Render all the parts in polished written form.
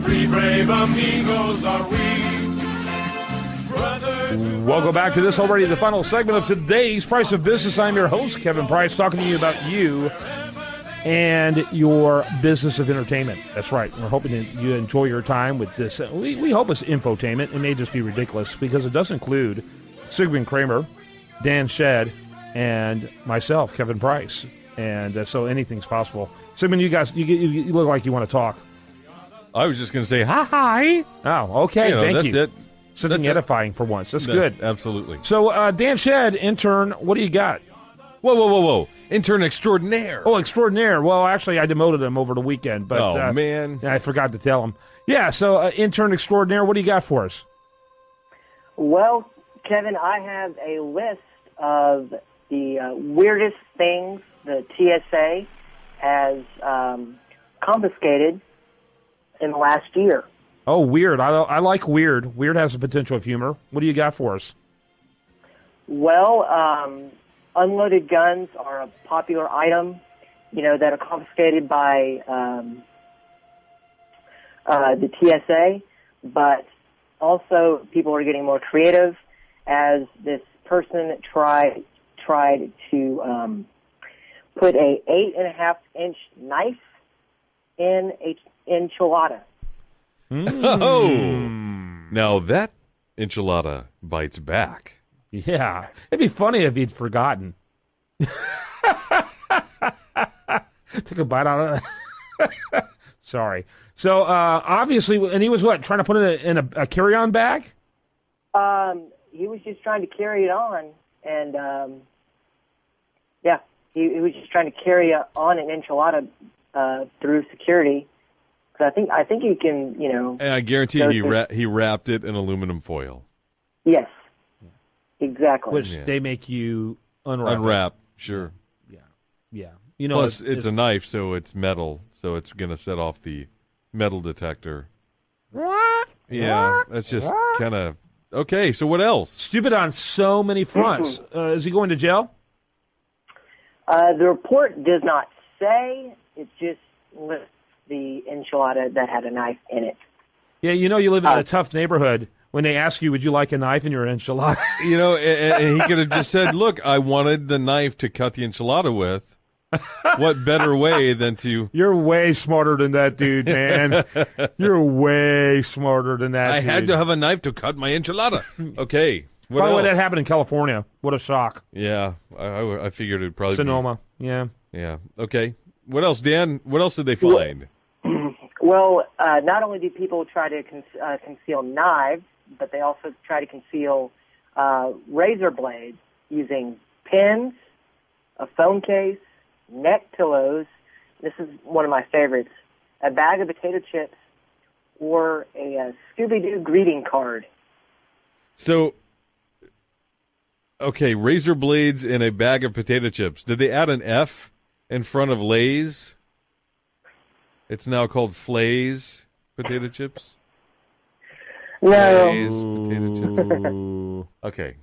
Three brave amigos are we. Welcome back to this already the final segment of today's Price of Business. I'm your host, Kevin Price, talking to you about you and your business of entertainment. That's right. We're hoping that you enjoy your time with this. We hope it's infotainment. It may just be ridiculous because it does include Sigmund Kramer, Dan Shedd, and myself, Kevin Price. And so anything's possible. Sigmund, you guys, you look like you want to talk. I was just going to say, hi. Oh, okay. Thank you. That's it. Something edifying for once. That's good. Absolutely. So, Dan Shedd, intern, what do you got? Whoa. Intern extraordinaire. Oh, extraordinaire. Well, actually, I demoted him over the weekend. But, man. I forgot to tell him. Yeah, so intern extraordinaire, what do you got for us? Well, Kevin, I have a list of the weirdest things the TSA has confiscated in the last year. Oh, weird. I like weird. Weird has the potential of humor. What do you got for us? Well, unloaded guns are a popular item, that are confiscated by the TSA, but also people are getting more creative as this person tried to put a 8.5-inch knife in a enchilada. Oh, now that enchilada bites back. Yeah, it'd be funny if he'd forgotten. Took a bite out of it. Sorry. So, obviously, and he was trying to put it in a carry-on bag? He was just trying to carry it on, and, he was just trying to carry on an enchilada through security. I think you can, And I guarantee he wrapped it in aluminum foil. Yes, exactly. Which they make you unwrap. Unwrap, sure. Yeah. Plus, it's a knife, so it's metal, so it's going to set off the metal detector. Yeah, that's just kind of... Okay, so what else? Stupid on so many fronts. Is he going to jail? The report does not say. It just lists the enchilada that had a knife in it. Yeah, you live in a tough neighborhood. When they ask you, would you like a knife in your enchilada? And he could have just said, look, I wanted the knife to cut the enchilada with. What better way than to... You're way smarter than that dude, man. You're way smarter than that dude. I had to have a knife to cut my enchilada. Okay, what Probably else? that happened in California. What a shock. Yeah, I figured it'd probably Sonoma, yeah. Yeah, okay. What else, Dan? What else did they find? Well, not only do people try to conceal knives, but they also try to conceal razor blades using pins, a phone case, neck pillows. This is one of my favorites. A bag of potato chips or a Scooby-Doo greeting card. So, okay, razor blades in a bag of potato chips. Did they add an F in front of Lay's? It's now called Flay's potato chips? No. Lay's potato chips. Okay.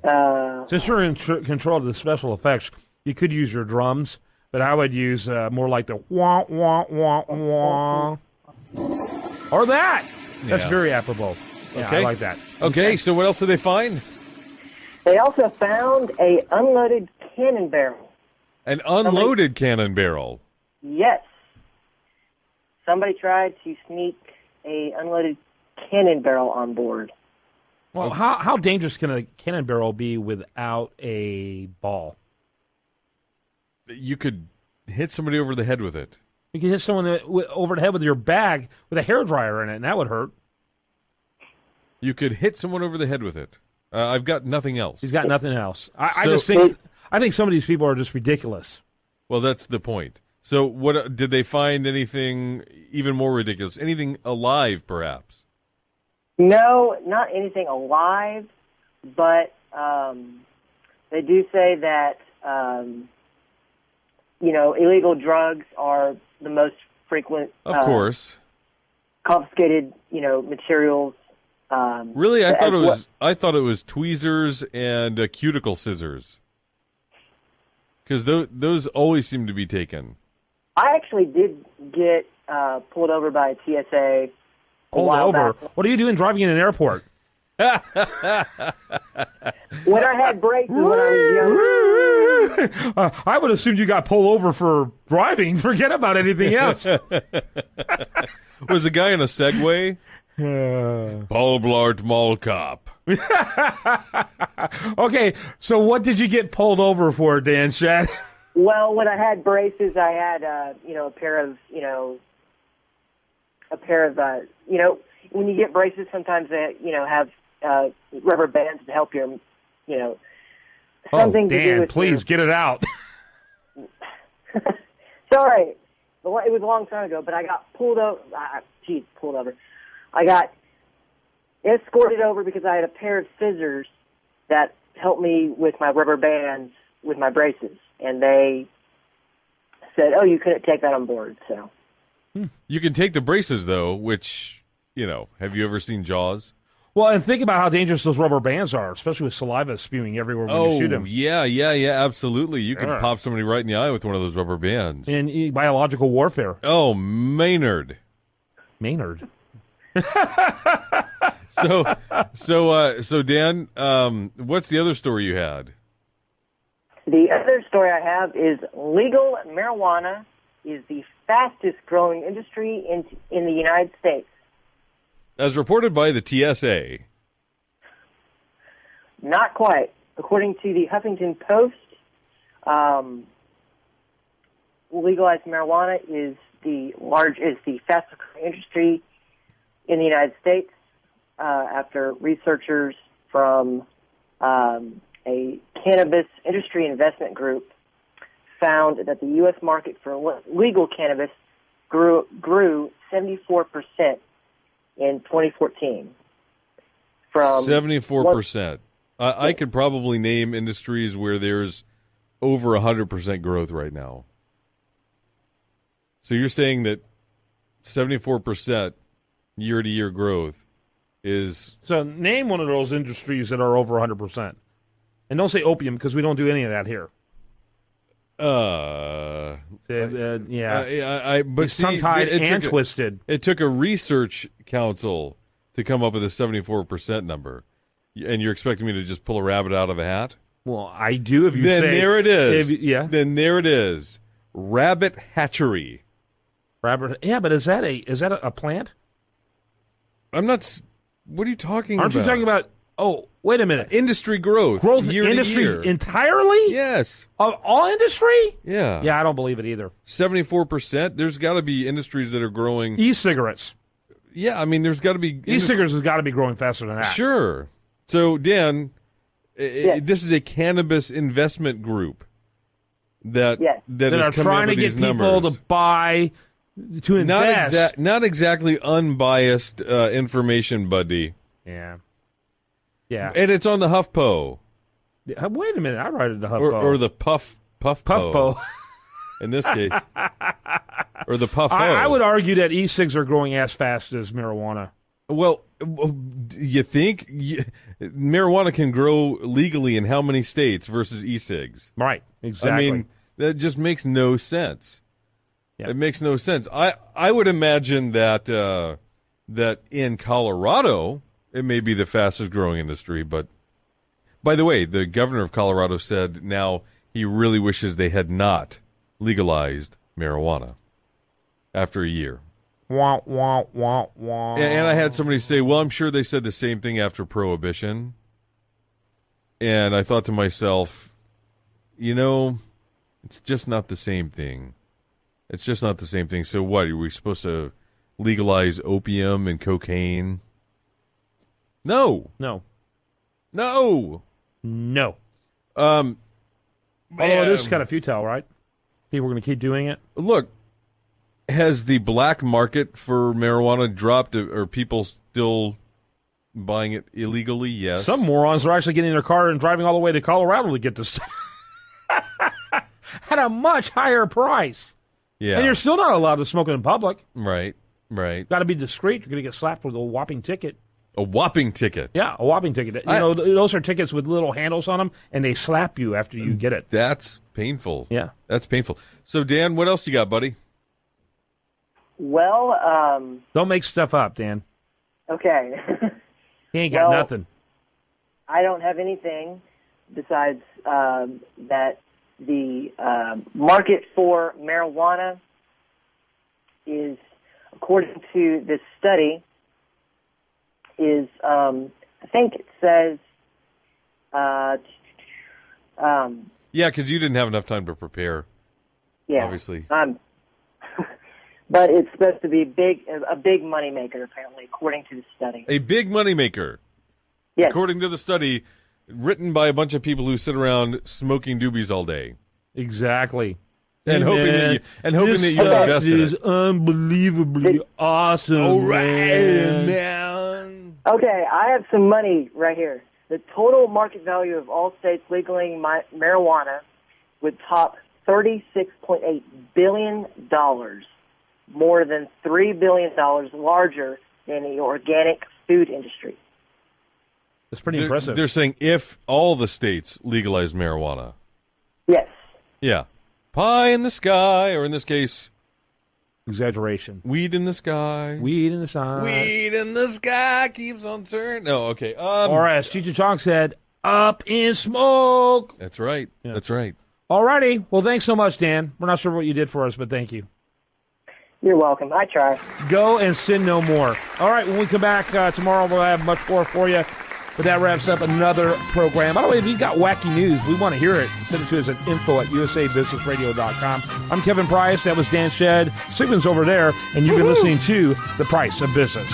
Since you're in control of the special effects, you could use your drums, but I would use more like the wah, wah, wah, wah. Or that. That's very apropos. Yeah, Okay. I like that. Okay, so what else did they find? They also found a unloaded cannon barrel. An unloaded cannon barrel. Yes. Somebody tried to sneak a unloaded cannon barrel on board. Well, how dangerous can a cannon barrel be without a ball? You could hit somebody over the head with it. You can hit someone over the head with your bag with a hairdryer in it, and that would hurt. You could hit someone over the head with it. I've got nothing else. He's got nothing else. I think some of these people are just ridiculous. Well, that's the point. So what did they find anything even more ridiculous? Anything alive, perhaps? No, not anything alive, but they do say that, illegal drugs are the most frequent. Of course. Confiscated, materials. Really? I thought it was tweezers and cuticle scissors. Because those always seem to be taken. I actually did get pulled over by TSA Pulled while over. back. What are you doing driving in an airport? When I had braces when I was young. I would assume you got pulled over for driving. Forget about anything else. Was the guy in a Segway? Paul Blart Mall Cop. Okay, so what did you get pulled over for, Dan Shad? Well, when I had braces, I had a pair of when you get braces, sometimes they have rubber bands to help your something to do Dan, with please get it out. Sorry, it was a long time ago, but I got pulled over. Pulled over. I got escorted over because I had a pair of scissors that helped me with my rubber bands with my braces, and they said, "Oh, you couldn't take that on board." So You can take the braces though, which have you ever seen Jaws? Well, and think about how dangerous those rubber bands are, especially with saliva spewing everywhere when you shoot them. Yeah, absolutely. You can pop somebody right in the eye with one of those rubber bands. In biological warfare. Oh, Maynard. So Dan, what's the other story you had? the other story I have is legal marijuana is the fastest growing industry in the United States. As reported by the TSA. Not quite. According to the Huffington Post, legalized marijuana is the fastest growing industry in the United States after researchers from a cannabis industry investment group found that the U.S. market for legal cannabis grew 74% in 2014. From 74%. I could probably name industries where there's over 100% growth right now. So you're saying that 74% year-to-year growth is... So name one of those industries that are over 100%. And don't say opium, because we don't do any of that here. Yeah. But it's tongue-tied and twisted. It took a research council to come up with a 74% number. And you're expecting me to just pull a rabbit out of a hat? Well, I do if you then say... Then there it is. Then there it is. Rabbit hatchery. Rabbit... Yeah, but is that a plant? I'm not... What are you talking Aren't about? you talking about... Oh, wait a minute. Industry growth. Growth year industry to year. entirely? Yes. Of all industry? Yeah. Yeah, I don't believe it either. 74%? There's got to be industries that are growing... E-cigarettes. Yeah, I mean, there's got to be... E-cigarettes has got to be growing faster than that. Sure. So, Dan, this is a cannabis investment group that is are trying to get people to buy, to invest. Not exactly unbiased information, buddy. Yeah. Yeah. And it's on the HuffPo. Wait a minute. I write it the HuffPo. Or the Puffpo. In this case. Or the Puffo. I would argue that e-cigs are growing as fast as marijuana. Well, you think marijuana can grow legally in how many states versus e-cigs? Right, exactly. I mean, that just makes no sense. Yep. It makes no sense. I would imagine that that in Colorado, it may be the fastest growing industry. But, by the way, the governor of Colorado said now he really wishes they had not legalized marijuana after a year. Wah, wah, wah, wah. And I had somebody say, well, I'm sure they said the same thing after Prohibition. And I thought to myself, it's just not the same thing. It's just not the same thing. So what, are we supposed to legalize opium and cocaine? No. No. Although this is kind of futile, right? People are going to keep doing it? Look, has the black market for marijuana dropped? Are people still buying it illegally? Yes. Some morons are actually getting in their car and driving all the way to Colorado to get this stuff at a much higher price. Yeah. And you're still not allowed to smoke it in public. Right. Got to be discreet. You're going to get slapped with a whopping ticket. A whopping ticket? Yeah, a whopping ticket. Those are tickets with little handles on them, and they slap you after you get it. That's painful. Yeah. That's painful. So, Dan, what else you got, buddy? Well, don't make stuff up, Dan. Okay. He ain't got Well, nothing. I don't have anything besides that the market for marijuana is, according to this study, is I think it says Yeah, because you didn't have enough time to prepare. yeah, Obviously. but it's supposed to be a big moneymaker, apparently, according to the study. A big moneymaker. Yes. According to the study, written by a bunch of people who sit around smoking doobies all day. Exactly. And Hey, hoping man, that you this invest in is it. unbelievably awesome. man. Okay, I have some money right here. The total market value of all states legalizing marijuana would top $36.8 billion, more than $3 billion larger than the organic food industry. That's pretty impressive. They're saying if all the states legalize marijuana. Yes. Yeah. Pie in the sky, or in this case, Exaggeration. weed in the sky. Weed in the sun. Weed in the sky keeps on turning. No, okay. Or as Cheech and Chong said, up in smoke. That's right. Yeah. That's right. Alrighty. Well, thanks so much, Dan. We're not sure what you did for us, but thank you. You're welcome. I try. Go and sin no more. All right, when we come back tomorrow, we'll have much more for you. But that wraps up another program. By the way, if you've got wacky news, we want to hear it. Send it to us at info@usabusinessradio.com. I'm Kevin Price. That was Dan Shedd. Sigmund's over there. And you've been listening to The Price of Business.